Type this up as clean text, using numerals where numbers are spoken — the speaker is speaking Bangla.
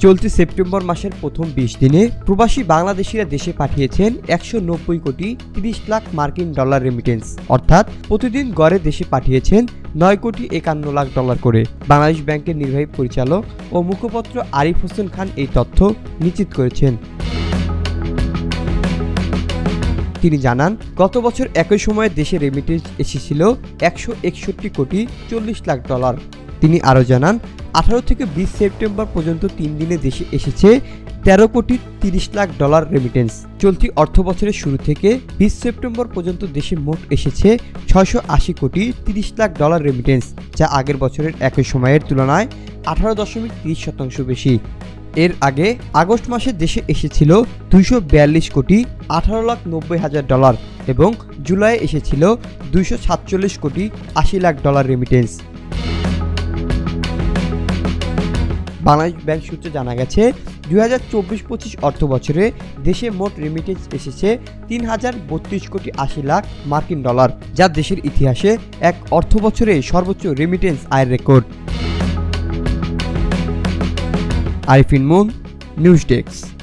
চলতি সেপ্টেম্বর মাসের প্রথম ২০ দিনে প্রবাসী বাংলাদেশিরা দেশে পাঠিয়েছেন ১৯০ কোটি ৩০ লাখ মার্কিন ডলার রেমিটেন্স, অর্থাৎ প্রতিদিন গড়ে দেশে পাঠিয়েছেন ৯ কোটি ৫১ লাখ ডলার করে। বাংলাদেশ ব্যাংকের নির্বাহী পরিচালক ও মুখপাত্র আরিফ হোসেন খান এই তথ্য নিশ্চিত করেছেন। তিনি জানান, গত বছর একই সময়ে দেশে রেমিটেন্স এসেছিল ১৬১ কোটি ৪০ লাখ ডলার। তিনি আরও জানান, ১৮ থেকে ২০ সেপ্টেম্বর পর্যন্ত ৩ দিনে দেশে এসেছে ১৩ কোটি ৩০ লাখ ডলার রেমিটেন্স। চলতি অর্থ বছরের শুরু থেকে ২০ সেপ্টেম্বর পর্যন্ত দেশে মোট এসেছে ৬৮০ কোটি ৩০ লাখ ডলার রেমিটেন্স, যা আগের বছরের একই সময়ের তুলনায় ১৮.৩০% বেশি। এর আগে আগস্ট মাসে দেশে এসেছিল ২৪২ কোটি ১৮ লাখ ৯০ হাজার ডলার এবং জুলাইয়ে এসেছিল ২৪৭ কোটি ৮০ lakh dollar remittance. Bangladesh bank সূত্রে জানা গেছে, ২০২৪-২৫ অর্থ বছরে দেশে মোট রেমিটেন্স এসেছে ৩,০৩২ কোটি ৮০ লাখ মার্কিন ডলার, যা দেশের ইতিহাসে এক অর্থ বছরে সর্বোচ্চ রেমিটেন্স আয়ের record. Arifin moon, news desk.